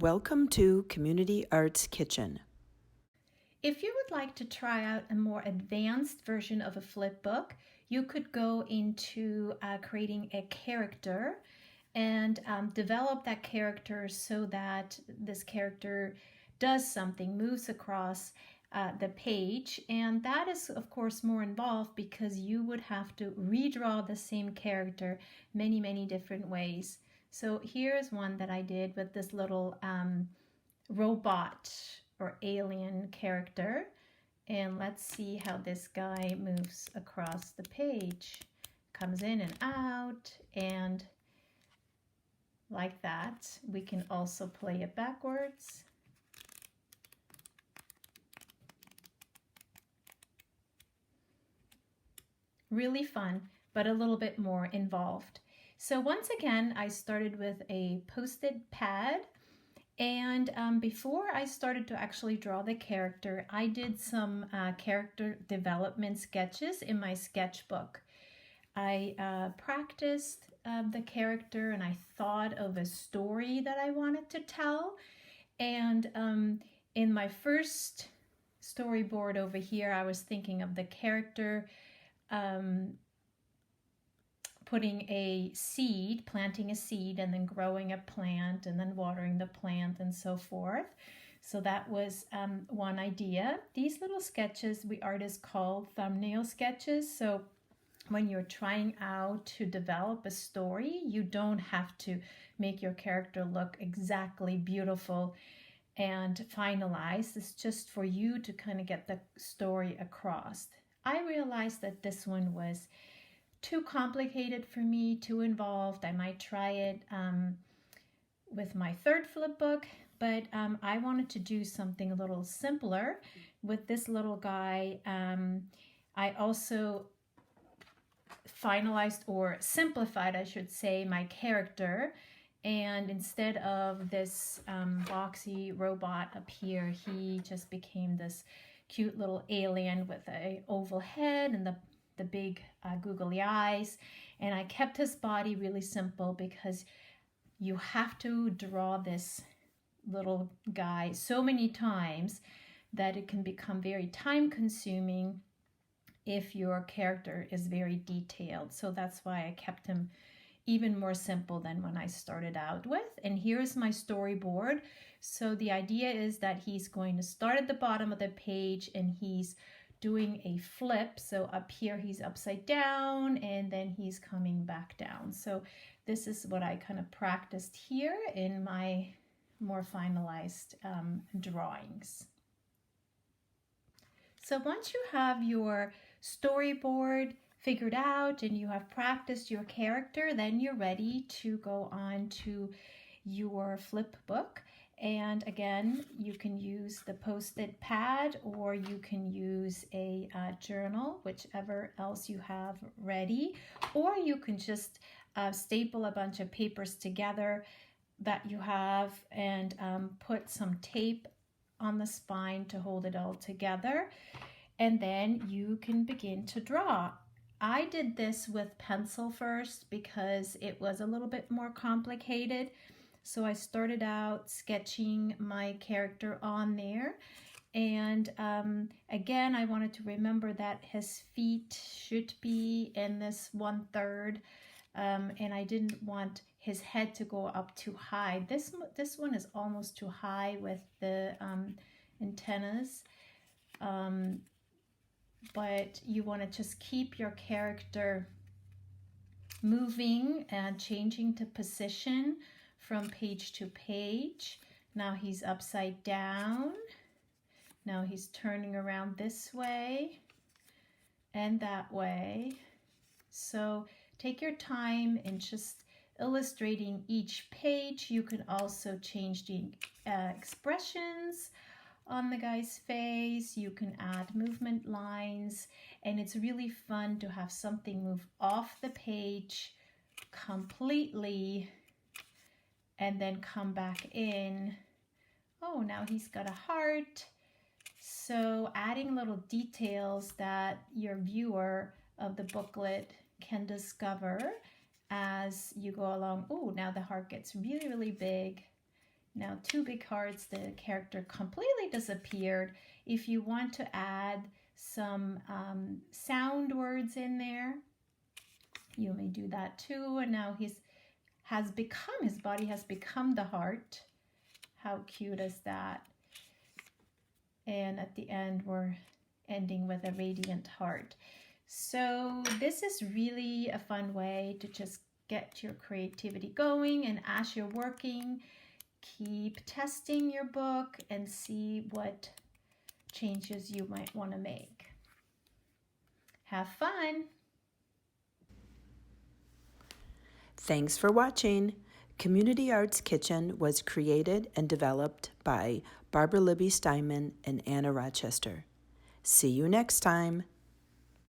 Welcome to Community ArtsKitchen. If you would like to try out a more advanced version of a flip book, you could go into creating a character and develop that character so that this character does something, moves across the page. And that is, of course, more involved because you would have to redraw the same character many different ways. So here's one that I did with this little robot or alien character. And let's see how this guy moves across the page. Comes in and out, and like that. We can also play it backwards. Really fun, but a little bit more involved. So once again, I started with a Post-it pad. And before I started to actually draw the character, I did some character development sketches in my sketchbook. I practiced the character and I thought of a story that I wanted to tell. And in my first storyboard over here, I was thinking of the character putting a seed, planting a seed, and then growing a plant, and then watering the plant, and so forth. So that was one idea. These little sketches we artists call thumbnail sketches. So when you're trying out to develop a story, you don't have to make your character look exactly beautiful and finalized. It's just for you to kind of get the story across. I realized that this one was too complicated for me, too involved. I might try it with my third flip book, but I wanted to do something a little simpler with this little guy. I also finalized or simplified, I should say, my character. And instead of this boxy robot up here, he just became this cute little alien with an oval head and the big googly eyes. And I kept his body really simple because you have to draw this little guy so many times that it can become very time consuming if your character is very detailed. So that's why I kept him even more simple than when I started out with. And here's my storyboard. So the idea is that he's going to start at the bottom of the page and he's doing a flip. So up here he's upside down and then he's coming back down. So this is what I kind of practiced here in my more finalized drawings. So once you have your storyboard figured out and you have practiced your character, then you're ready to go on to your flip book. And again, you can use the Post-it pad or you can use a journal, whichever else you have ready, or you can just staple a bunch of papers together that you have and put some tape on the spine to hold it all together. And then you can begin to draw. I did this with pencil first because it was a little bit more complicated. So I started out sketching my character on there. And again, I wanted to remember that his feet should be in this 1/3. And I didn't want his head to go up too high. This one is almost too high with the antennas. But you want to just keep your character moving and changing to position from page to page. Now he's upside down. Now he's turning around this way and that way. So take your time in just illustrating each page. You can also change the expressions on the guy's face. You can add movement lines, and it's really fun to have something move off the page completely and then come back in. Oh, now he's got a heart. So adding little details that your viewer of the booklet can discover as you go along. Oh, now the heart gets really big Now, two big hearts, the character completely disappeared. If you want to add some sound words in there, you may do that too. And now his body has become the heart. How cute is that? And at the end, we're ending with a radiant heart. So this is really a fun way to just get your creativity going. And as you're working, keep testing your book and see what changes you might want to make. Have fun! Thanks for watching. Community Arts Kitchen was created and developed by Barbara Libby-Steinmann and Anna Rochester. See you next time.